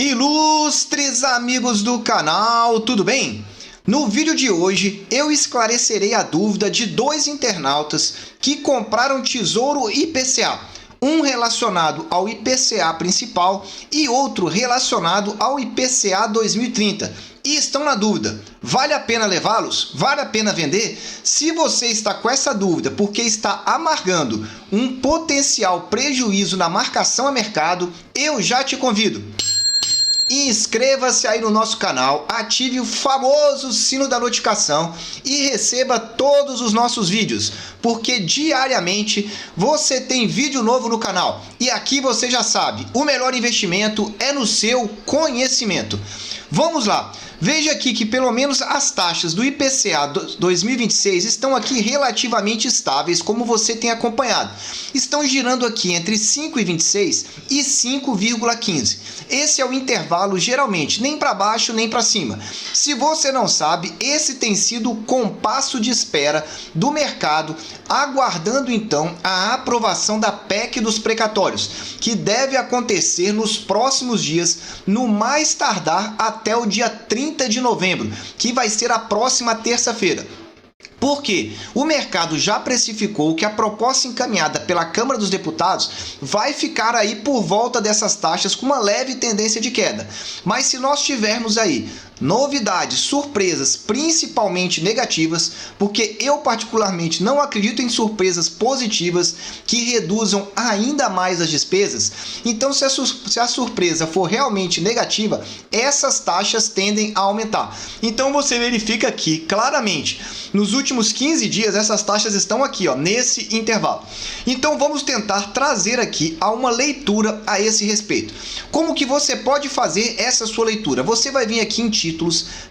Ilustres amigos do canal, tudo bem? No vídeo de hoje eu esclarecerei a dúvida de dois internautas que compraram Tesouro IPCA, um relacionado ao IPCA principal e outro relacionado ao IPCA 2030. E estão na dúvida, vale a pena levá-los? Vale a pena vender? Se você está com essa dúvida porque está amargando um potencial prejuízo na marcação a mercado, eu já te convido. Inscreva-se aí no nosso canal, ative o famoso sino da notificação e receba todos os nossos vídeos, porque diariamente você tem vídeo novo no canal. E aqui você já sabe, o melhor investimento é no seu conhecimento. Vamos lá, veja aqui que pelo menos as taxas do IPCA 2026 estão aqui relativamente estáveis, como você tem acompanhado. Estão girando aqui entre 5,26 e 5,15. Esse é o intervalo geralmente, nem para baixo nem para cima. Se você não sabe, esse tem sido o compasso de espera do mercado, aguardando então a aprovação da PEC dos precatórios, que deve acontecer nos próximos dias, no mais tardar até o dia 30 de novembro, que vai ser a próxima terça-feira. Porque o mercado já precificou que a proposta encaminhada pela Câmara dos Deputados vai ficar aí por volta dessas taxas com uma leve tendência de queda. Mas se nós tivermos aí novidades, surpresas, principalmente negativas, porque eu particularmente não acredito em surpresas positivas que reduzam ainda mais as despesas, então se a surpresa for realmente negativa, essas taxas tendem a aumentar. Então você verifica aqui claramente, nos últimos 15 dias essas taxas estão aqui, ó, nesse intervalo. Então vamos tentar trazer aqui a uma leitura a esse respeito. Como que você pode fazer essa sua leitura? Você vai vir aqui em títulos,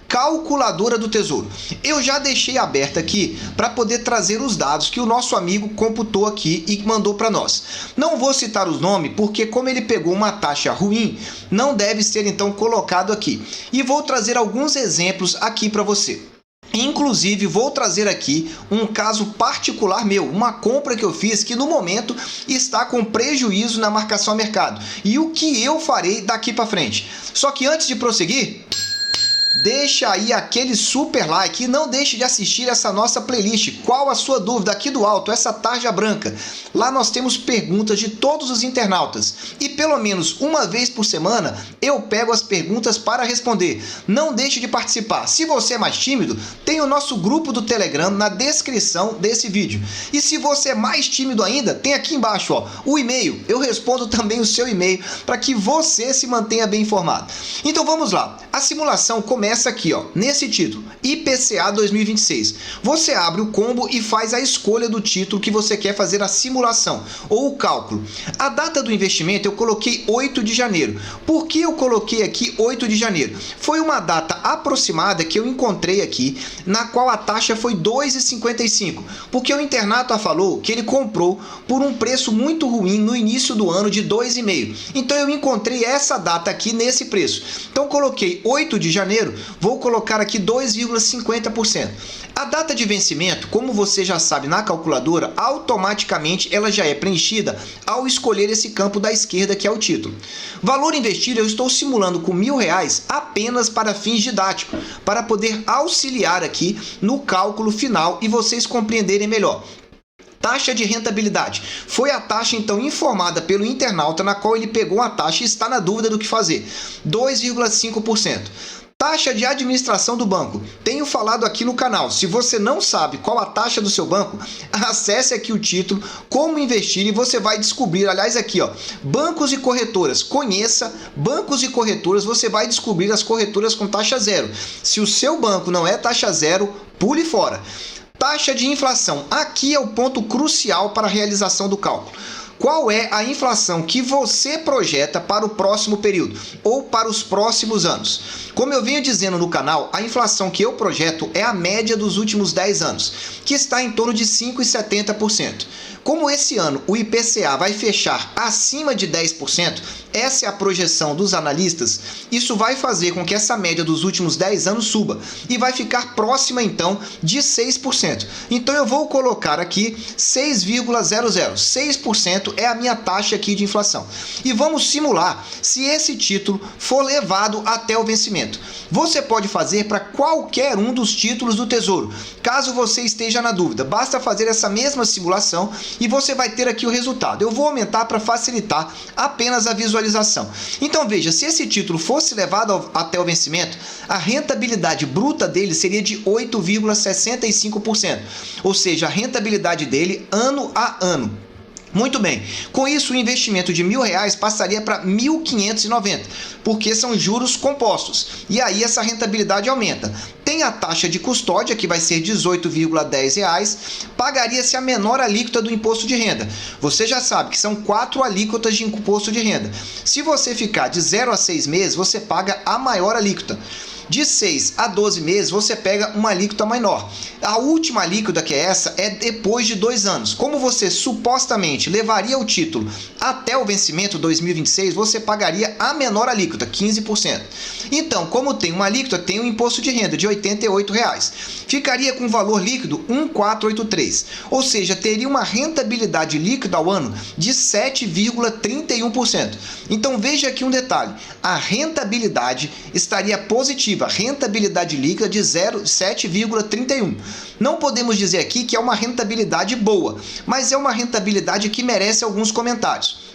calculadora do Tesouro. Eu já deixei aberta aqui para poder trazer os dados que o nosso amigo computou aqui e mandou para nós. Não vou citar os nomes porque como ele pegou uma taxa ruim, não deve ser então colocado aqui. E vou trazer alguns exemplos aqui para você. Inclusive, vou trazer aqui um caso particular meu, uma compra que eu fiz que no momento está com prejuízo na marcação a mercado. E o que eu farei daqui para frente. Só que antes de prosseguir, deixa aí aquele super like e não deixe de assistir essa nossa playlist. Qual a sua dúvida? Aqui do alto, essa tarja branca. Lá nós temos perguntas de todos os internautas. E pelo menos uma vez por semana eu pego as perguntas para responder. Não deixe de participar. Se você é mais tímido, tem o nosso grupo do Telegram na descrição desse vídeo. E se você é mais tímido ainda, tem aqui embaixo, ó, o e-mail. Eu respondo também o seu e-mail para que você se mantenha bem informado. Então vamos lá. A simulação começa aqui, ó, nesse título, IPCA 2026. Você abre o combo e faz a escolha do título que você quer fazer a simulação ou o cálculo. A data do investimento eu coloquei 8 de janeiro. Por que eu coloquei aqui 8 de janeiro? Foi uma data aproximada que eu encontrei aqui, na qual a taxa foi 2,55, porque o internauta falou que ele comprou por um preço muito ruim no início do ano de 2,5. Então eu encontrei essa data aqui nesse preço. Então coloquei 8 de janeiro, vou colocar aqui 2,50%. A data de vencimento, como você já sabe na calculadora, automaticamente ela já é preenchida ao escolher esse campo da esquerda que é o título. Valor investido eu estou simulando com R$1.000 apenas para fins didáticos, para poder auxiliar aqui no cálculo final e vocês compreenderem melhor. Taxa de rentabilidade. Foi a taxa então informada pelo internauta na qual ele pegou a taxa e está na dúvida do que fazer. 2,5%. Taxa de administração do banco. Tenho falado aqui no canal. Se você não sabe qual a taxa do seu banco, acesse aqui o título, como investir, e você vai descobrir, aliás aqui, ó, bancos e corretoras. Conheça bancos e corretoras, você vai descobrir as corretoras com taxa zero. Se o seu banco não é taxa zero, pule fora. Taxa de inflação. Aqui é o ponto crucial para a realização do cálculo. Qual é a inflação que você projeta para o próximo período ou para os próximos anos? Como eu venho dizendo no canal, a inflação que eu projeto é a média dos últimos 10 anos, que está em torno de 5,70%. Como esse ano o IPCA vai fechar acima de 10%, essa é a projeção dos analistas, isso vai fazer com que essa média dos últimos 10 anos suba e vai ficar próxima então de 6%. Então eu vou colocar aqui 6,00. 6% é a minha taxa aqui de inflação. E vamos simular se esse título for levado até o vencimento. Você pode fazer para qualquer um dos títulos do Tesouro. Caso você esteja na dúvida, basta fazer essa mesma simulação e você vai ter aqui o resultado. Eu vou aumentar para facilitar apenas a visualização. Então veja, se esse título fosse levado até o vencimento, a rentabilidade bruta dele seria de 8,65%, ou seja, a rentabilidade dele ano a ano. Muito bem, com isso o investimento de R$1.000 passaria para 1.590, porque são juros compostos, e aí essa rentabilidade aumenta. Tem a taxa de custódia, que vai ser R$18,10, pagaria-se a menor alíquota do imposto de renda. Você já sabe que são 4 alíquotas de imposto de renda. Se você ficar de 0 a 6 meses, você paga a maior alíquota. De 6 a 12 meses, você pega uma alíquota menor. A última alíquota, que é essa, é depois de 2 anos. Como você supostamente levaria o título até o vencimento 2026, você pagaria a menor alíquota, 15%. Então, como tem uma alíquota, tem um imposto de renda de R$88. Ficaria com valor líquido 1.483, ou seja, teria uma rentabilidade líquida ao ano de 7,31%. Então, veja aqui um detalhe, a rentabilidade estaria positiva, rentabilidade líquida de 7,31. Não podemos dizer aqui que é uma rentabilidade boa, mas é uma rentabilidade que merece alguns comentários.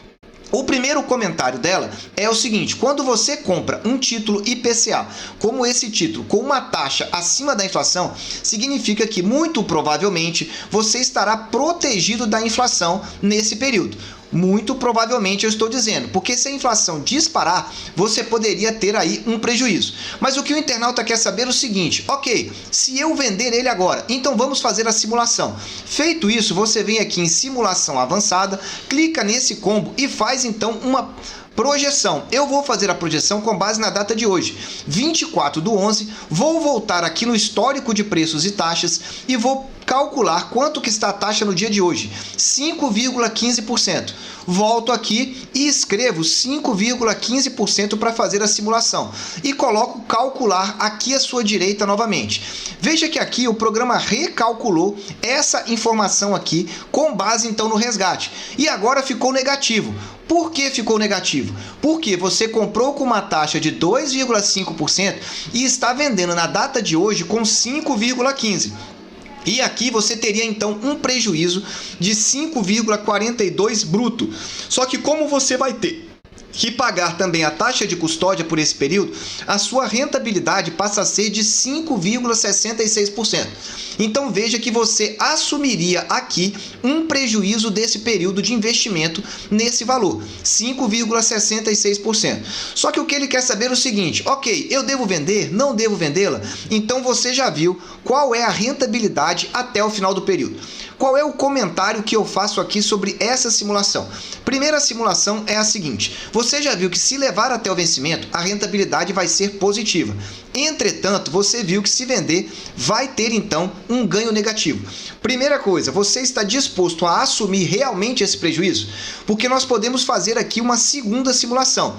O primeiro comentário dela é o seguinte: quando você compra um título IPCA, como esse título, com uma taxa acima da inflação, significa que muito provavelmente você estará protegido da inflação nesse período. Muito provavelmente eu estou dizendo, porque se a inflação disparar, você poderia ter aí um prejuízo. Mas o que o internauta quer saber é o seguinte: ok, se eu vender ele agora, então vamos fazer a simulação. Feito isso, você vem aqui em simulação avançada, clica nesse combo e faz então uma projeção. Eu vou fazer a projeção com base na data de hoje, 24/11, vou voltar aqui no histórico de preços e taxas e vou calcular quanto que está a taxa no dia de hoje, 5,15%. Volto aqui e escrevo 5,15% para fazer a simulação e coloco calcular aqui à sua direita novamente. Veja que aqui o programa recalculou essa informação aqui com base então no resgate e agora ficou negativo. Por que ficou negativo? Porque você comprou com uma taxa de 2,5% e está vendendo na data de hoje com 5,15%. E aqui você teria então um prejuízo de 5,42 bruto. Só que como você vai ter que pagar também a taxa de custódia por esse período, a sua rentabilidade passa a ser de 5,66%. Então veja que você assumiria aqui um prejuízo desse período de investimento nesse valor, 5,66%. Só que o que ele quer saber é o seguinte: ok, eu devo vender? Não devo vendê-la? Então você já viu qual é a rentabilidade até o final do período. Qual é o comentário que eu faço aqui sobre essa simulação? Primeira simulação é a seguinte: você já viu que se levar até o vencimento, a rentabilidade vai ser positiva. Entretanto, você viu que se vender, vai ter então um ganho negativo. Primeira coisa, você está disposto a assumir realmente esse prejuízo? Porque nós podemos fazer aqui uma segunda simulação.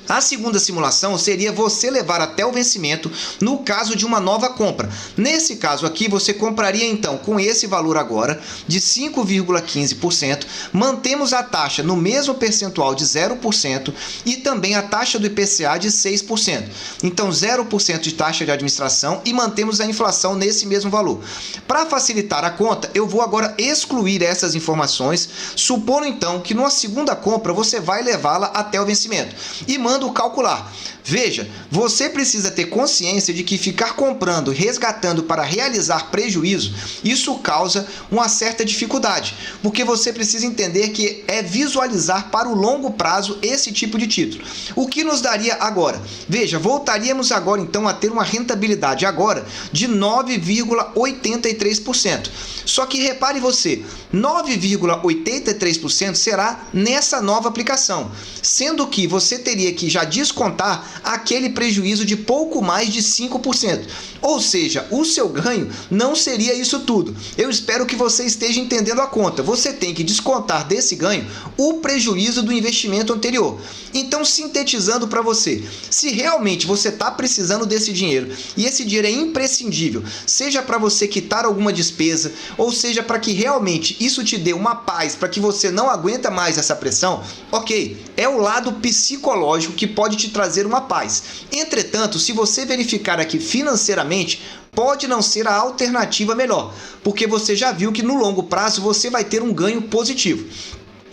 A segunda simulação seria você levar até o vencimento no caso de uma nova compra. Nesse caso aqui, você compraria então com esse valor agora de 5,15%, mantemos a taxa no mesmo percentual de 0% e também a taxa do IPCA de 6%. Então 0% de taxa de administração e mantemos a inflação nesse mesmo valor. Para facilitar a conta, eu vou agora excluir essas informações, supondo então que numa segunda compra você vai levá-la até o vencimento e manda calcular. Veja, você precisa ter consciência de que ficar comprando e resgatando para realizar prejuízo, isso causa uma certa dificuldade, porque você precisa entender que é visualizar para o longo prazo esse tipo de título. O que nos daria agora? Veja, voltaríamos agora então a ter uma rentabilidade agora de 9,83%. Só que repare você, 9,83% será nessa nova aplicação, sendo que você teria que aqui já descontar aquele prejuízo de pouco mais de 5%. Ou seja, o seu ganho não seria isso tudo. Eu espero que você esteja entendendo a conta. Você tem que descontar desse ganho o prejuízo do investimento anterior. Então, sintetizando para você, se realmente você está precisando desse dinheiro e esse dinheiro é imprescindível, seja para você quitar alguma despesa, ou seja para que realmente isso te dê uma paz, para que você não aguenta mais essa pressão, ok, é o lado psicológico que pode te trazer uma paz. Entretanto, se você verificar aqui financeiramente, pode não ser a alternativa melhor, porque você já viu que no longo prazo você vai ter um ganho positivo.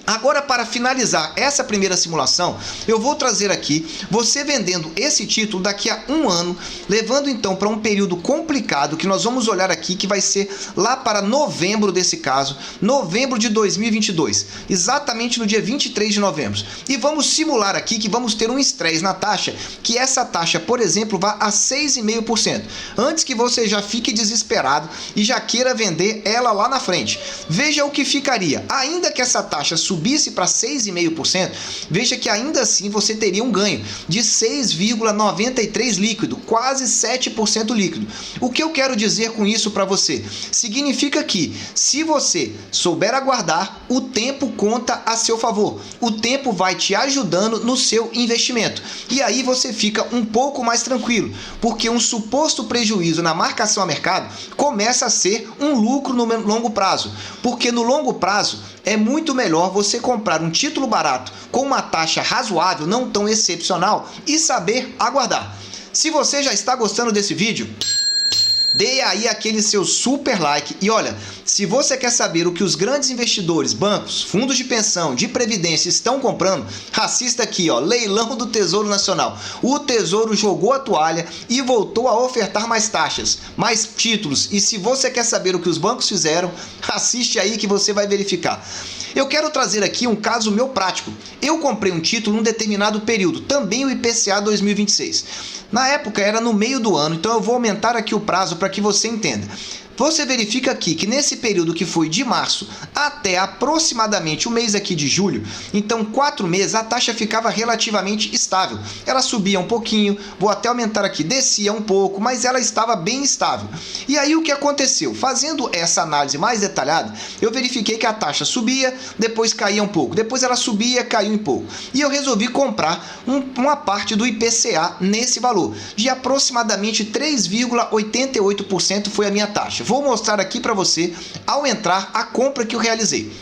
Agora, para finalizar essa primeira simulação, eu vou trazer aqui você vendendo esse título daqui a um ano, levando então para um período complicado que nós vamos olhar aqui, que vai ser lá para novembro desse caso, novembro de 2022, exatamente no dia 23 de novembro. E vamos simular aqui que vamos ter um estresse na taxa, que essa taxa, por exemplo, vá a 6,5%, antes que você já fique desesperado e já queira vender ela lá na frente. Veja o que ficaria, ainda que essa taxa subisse para 6,5%, veja que ainda assim você teria um ganho de 6,93 líquido, quase 7% líquido. O que eu quero dizer com isso para você? Significa que se você souber aguardar, o tempo conta a seu favor. O tempo vai te ajudando no seu investimento. E aí você fica um pouco mais tranquilo, porque um suposto prejuízo na marcação a mercado começa a ser um lucro no longo prazo. Porque no longo prazo é muito melhor você comprar um título barato com uma taxa razoável, não tão excepcional, e saber aguardar. Se você já está gostando desse vídeo, dê aí aquele seu super like. E olha, se você quer saber o que os grandes investidores, bancos, fundos de pensão, de previdência estão comprando, assista aqui, ó, Leilão do Tesouro Nacional. O Tesouro jogou a toalha e voltou a ofertar mais taxas, mais títulos. E se você quer saber o que os bancos fizeram, assiste aí que você vai verificar. Eu quero trazer aqui um caso meu prático. Eu comprei um título num determinado período, também o IPCA 2026. Na época era no meio do ano, então eu vou aumentar aqui o prazo para que você entenda. Você verifica aqui que nesse período que foi de março até aproximadamente o mês aqui de julho, então 4 meses, a taxa ficava relativamente estável. Ela subia um pouquinho, vou até aumentar aqui, descia um pouco, mas ela estava bem estável. E aí o que aconteceu? Fazendo essa análise mais detalhada, eu verifiquei que a taxa subia, depois caía um pouco, depois ela subia, caiu um pouco. E eu resolvi comprar uma parte do IPCA nesse valor, de aproximadamente 3,88% foi a minha taxa. Vou mostrar aqui para você ao entrar a compra que eu realizei.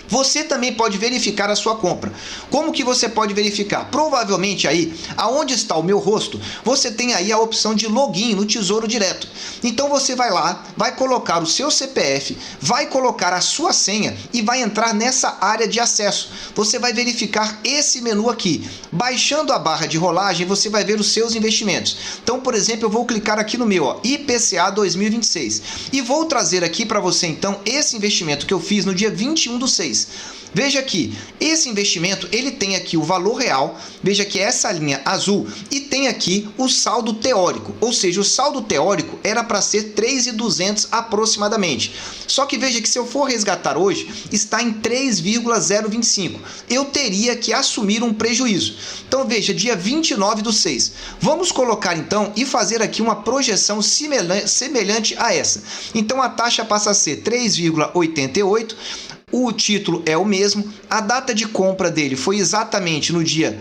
Você também pode verificar a sua compra. Como que você pode verificar? Provavelmente aí, aonde está o meu rosto, você tem aí a opção de login no Tesouro Direto. Então você vai lá, vai colocar o seu CPF, vai colocar a sua senha e vai entrar nessa área de acesso. Você vai verificar esse menu aqui. Baixando a barra de rolagem, você vai ver os seus investimentos. Então, por exemplo, eu vou clicar aqui no meu, ó, IPCA 2026. E vou trazer aqui para você, então, esse investimento que eu fiz no dia 21/6. Veja aqui, esse investimento ele tem aqui o valor real, veja que essa linha azul, e tem aqui o saldo teórico, ou seja, o saldo teórico era para ser 3.200 aproximadamente. Só que veja que se eu for resgatar hoje, está em 3,025. Eu teria que assumir um prejuízo. Então veja, dia 29/6. Vamos colocar então e fazer aqui uma projeção semelhante a essa. Então a taxa passa a ser 3,88. O título é o mesmo, a data de compra dele foi exatamente no dia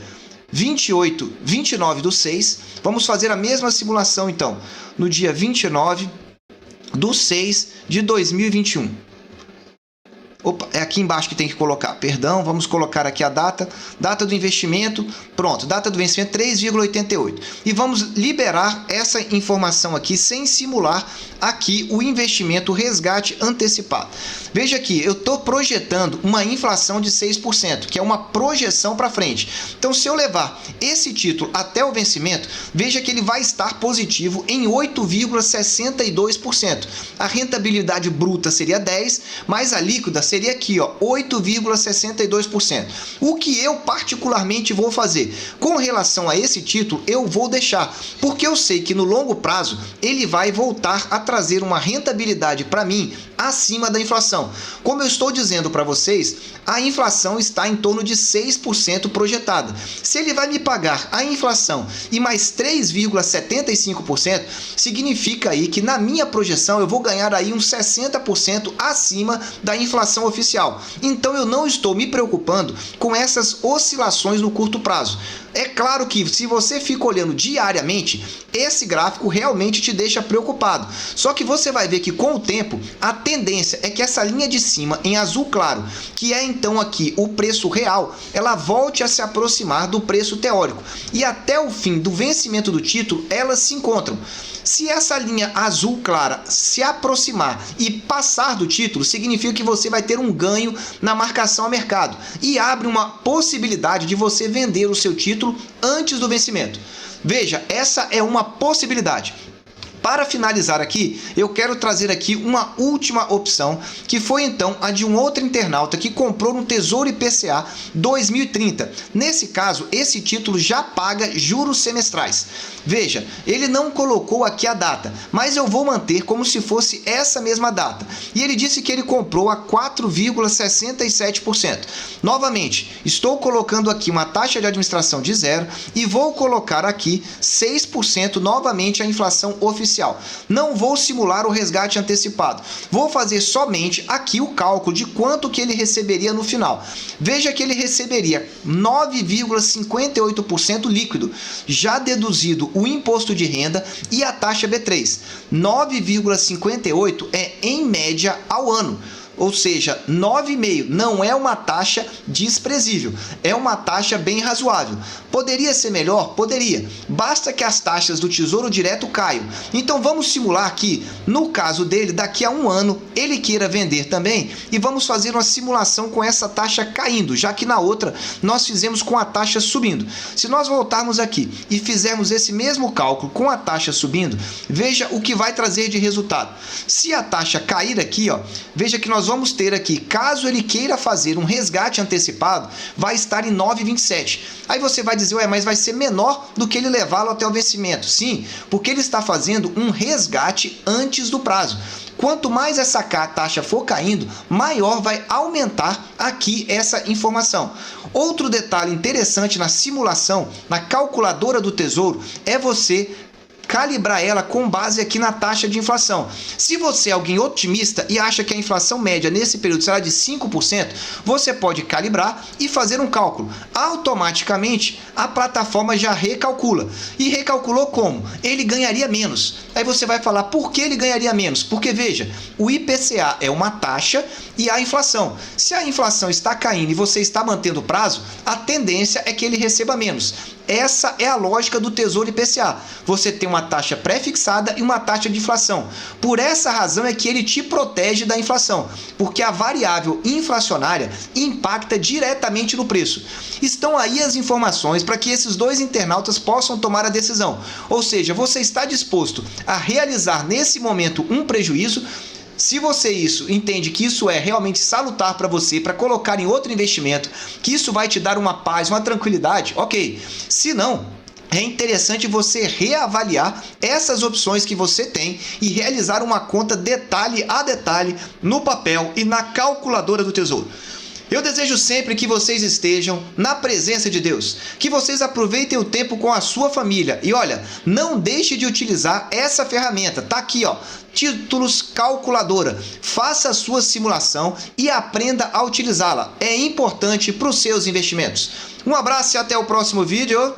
29/6. Vamos fazer a mesma simulação então, no dia 29/6 de 2021. Opa, é aqui embaixo que tem que colocar, perdão, vamos colocar aqui a data do investimento, pronto, data do vencimento 3,88. E vamos liberar essa informação aqui sem simular aqui o investimento resgate antecipado. Veja aqui, eu estou projetando uma inflação de 6%, que é uma projeção para frente. Então, se eu levar esse título até o vencimento, veja que ele vai estar positivo em 8,62%. A rentabilidade bruta seria 10, mas a líquida seria aqui, ó, 8,62%. O que eu particularmente vou fazer? Com relação a esse título, eu vou deixar, porque eu sei que no longo prazo ele vai voltar a trazer uma rentabilidade para mim acima da inflação. Como eu estou dizendo para vocês, a inflação está em torno de 6% projetada. Se ele vai me pagar a inflação e mais 3,75%, significa aí que na minha projeção eu vou ganhar aí uns 60% acima da inflação oficial. Então eu não estou me preocupando com essas oscilações no curto prazo. É claro que se você fica olhando diariamente, esse gráfico realmente te deixa preocupado. Só que você vai ver que com o tempo, a tendência é que essa linha de cima em azul claro, que é então aqui o preço real, ela volte a se aproximar do preço teórico. E até o fim do vencimento do título, elas se encontram. Se essa linha azul clara se aproximar e passar do título, significa que você vai ter um ganho na marcação a mercado e abre uma possibilidade de você vender o seu título antes do vencimento. Veja, essa é uma possibilidade. Para finalizar aqui, eu quero trazer aqui uma última opção, que foi então a de um outro internauta que comprou no Tesouro IPCA 2030. Nesse caso, esse título já paga juros semestrais. Veja, ele não colocou aqui a data, mas eu vou manter como se fosse essa mesma data. E ele disse que ele comprou a 4,67%. Novamente, estou colocando aqui uma taxa de administração de 0 e vou colocar aqui 6% novamente a inflação oficial. Não vou simular o resgate antecipado. Vou fazer somente aqui o cálculo de quanto que ele receberia no final. Veja que ele receberia 9,58% líquido, já deduzido o imposto de renda e a taxa B3. 9,58% é em média ao ano. Ou seja, 9,5% não é uma taxa desprezível, é uma taxa bem razoável. Poderia ser melhor? Poderia. Basta que as taxas do Tesouro Direto caiam. Então vamos simular que, no caso dele, daqui a um ano, ele queira vender também e vamos fazer uma simulação com essa taxa caindo, já que na outra nós fizemos com a taxa subindo. Se nós voltarmos aqui e fizermos esse mesmo cálculo com a taxa subindo, veja o que vai trazer de resultado. Se a taxa cair aqui, ó, veja que nós vamos ter aqui, caso ele queira fazer um resgate antecipado, vai estar em 9,27. Aí você vai dizer, ué, mas vai ser menor do que ele levá-lo até o vencimento. Sim, porque ele está fazendo um resgate antes do prazo. Quanto mais essa taxa for caindo, maior vai aumentar aqui essa informação. Outro detalhe interessante na simulação, na calculadora do Tesouro, é você calibrar ela com base aqui na taxa de inflação. Se você é alguém otimista e acha que a inflação média nesse período será de 5%, você pode calibrar e fazer um cálculo. Automaticamente, a plataforma já recalcula. E recalculou como? Ele ganharia menos. Aí você vai falar, por que ele ganharia menos? Porque, veja, o IPCA é uma taxa e a inflação. Se a inflação está caindo e você está mantendo o prazo, a tendência é que ele receba menos. Essa é a lógica do Tesouro IPCA. Você tem uma taxa pré-fixada e uma taxa de inflação. Por essa razão é que ele te protege da inflação, porque a variável inflacionária impacta diretamente no preço. Estão aí as informações para que esses dois internautas possam tomar a decisão. Ou seja, você está disposto a realizar nesse momento um prejuízo? Se você entende que isso é realmente salutar para você, para colocar em outro investimento, que isso vai te dar uma paz, uma tranquilidade, ok. Se não, é interessante você reavaliar essas opções que você tem e realizar uma conta detalhe a detalhe no papel e na calculadora do Tesouro. Eu desejo sempre que vocês estejam na presença de Deus, que vocês aproveitem o tempo com a sua família e olha, não deixe de utilizar essa ferramenta, tá aqui ó, Títulos Calculadora. Faça a sua simulação e aprenda a utilizá-la, é importante para os seus investimentos. Um abraço e até o próximo vídeo.